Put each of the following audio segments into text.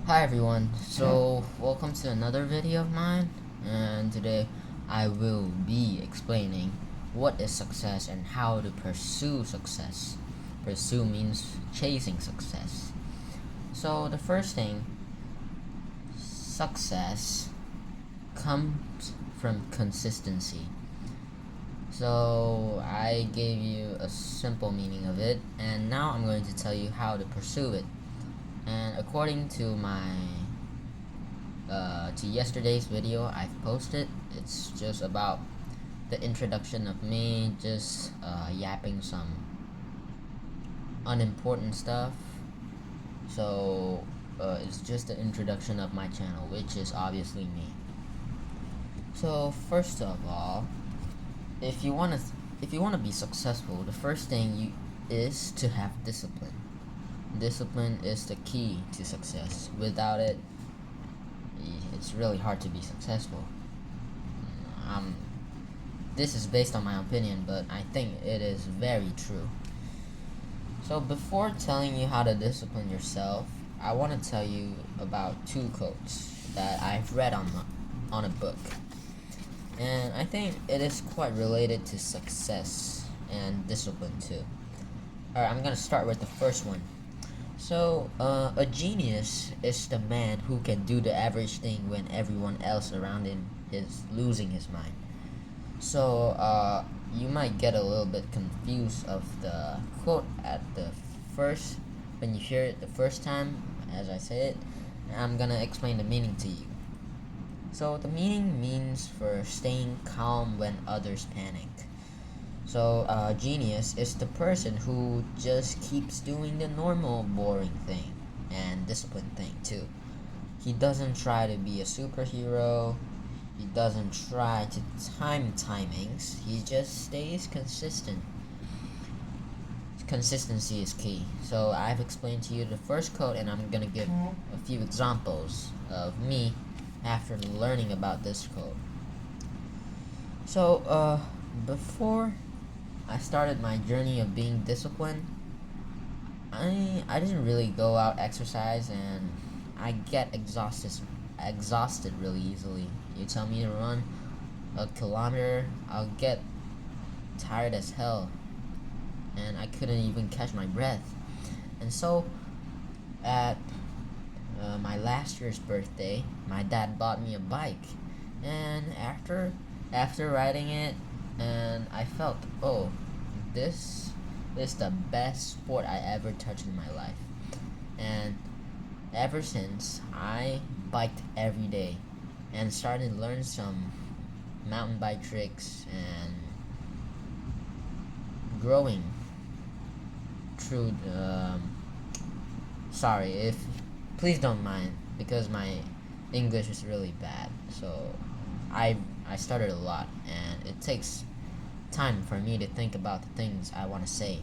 Hi everyone, so welcome to another video of mine, and today I will be explaining what is success and how to pursue success. Pursue means chasing success. So the first thing, success comes from consistency. So I gave you a simple meaning of it, and now I'm going to tell you how to pursue it. And according to to yesterday's video I've posted, it's just about the introduction of me just yapping some unimportant stuff. So it's just the introduction of my channel, which is obviously me. So first of all, if you want to be successful, the first thing is to have discipline. Discipline is the key to success. Without it, it's really hard to be successful. This is based on my opinion, but I think it is very true. So before telling you how to discipline yourself, I want to tell you about two quotes that I've read on a book. And I think it is quite related to success and discipline too. Alright, I'm gonna start with the first one. So, a genius is the man who can do the average thing when everyone else around him is losing his mind. So, you might get a little bit confused of the quote at the first, when you hear it the first time, as I say it. I'm gonna explain the meaning to you. So, the meaning means for staying calm when others panic. So, genius is the person who just keeps doing the normal boring thing and disciplined thing too. He doesn't try to be a superhero. He doesn't try to time timings. He just stays consistent. Consistency is key. So I've explained to you the first quote, and I'm gonna give a few examples of me after learning about this quote. So, before I started my journey of being disciplined, I didn't really go out exercise, and I get exhausted really easily. You tell me to run a kilometer, I'll get tired as hell, and I couldn't even catch my breath. And so at my last year's birthday, my dad bought me a bike, and after riding it, and I felt, oh, this is the best sport I ever touched in my life. And ever since, I biked every day and started to learn some mountain bike tricks and growing through sorry, if please don't mind, because my English is really bad. So I started a lot, and it takes time for me to think about the things I want to say.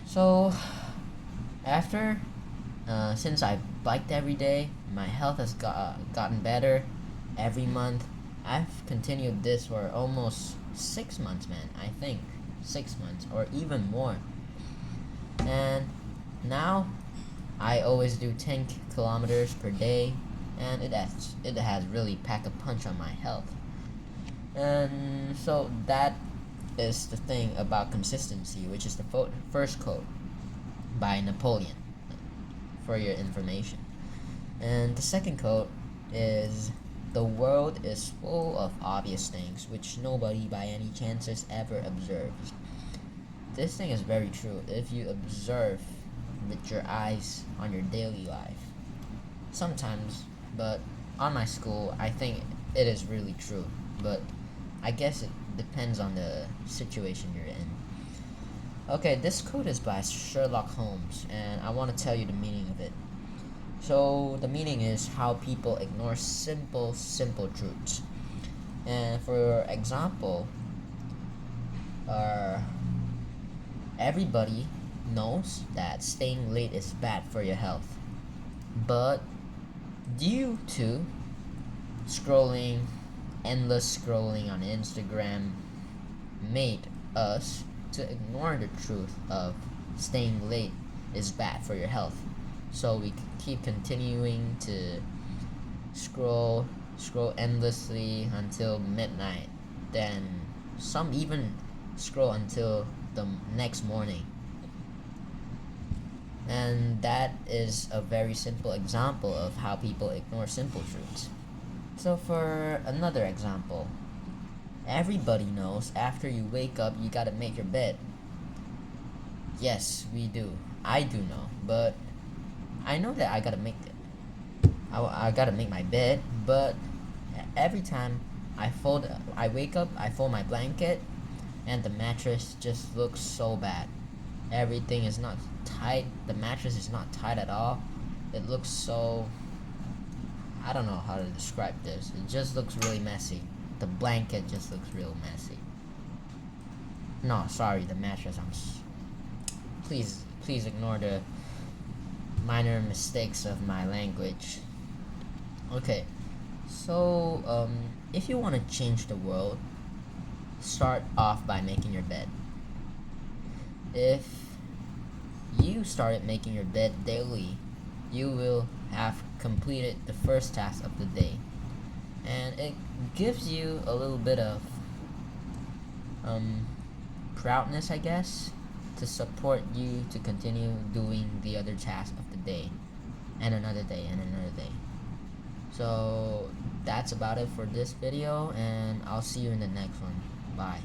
So after since I biked every day, my health has gotten better every month. I've continued this for almost 6 months, man. I think 6 months or even more. And now I always do 10 kilometers per day, and it has really packed a punch on my health. And so that is the thing about consistency, which is the first quote by Napoleon, for your information. And the second quote is, the world is full of obvious things which nobody by any chances ever observes. This thing is very true if you observe with your eyes on your daily life. Sometimes, but on my school, I think it is really true. But I guess it depends on the situation you're in. Okay, this quote is by Sherlock Holmes, and I want to tell you the meaning of it. So the meaning is how people ignore simple truths. And for example, everybody knows that staying late is bad for your health, but due to endless scrolling on Instagram, made us to ignore the truth of staying late is bad for your health. So we keep continuing to scroll endlessly until midnight. Then some even scroll until the next morning. And that is a very simple example of how people ignore simple truths. So for another example, everybody knows after you wake up you gotta make your bed. Yes, we do. I do know, but I know that I gotta make it. I gotta make my bed, but every time I wake up, I fold my blanket, and the mattress just looks so bad. Everything is not tight. The mattress is not tight at all. It looks so, I don't know how to describe this. It just looks really messy. The blanket just looks real messy. No, sorry, the mattress. Please ignore the minor mistakes of my language. Okay, so if you want to change the world, start off by making your bed. If you started making your bed daily, you will have completed the first task of the day, and it gives you a little bit of proudness, I guess, to support you to continue doing the other task of the day, and another day, and another day. So that's about it for this video, and I'll see you in the next one. Bye.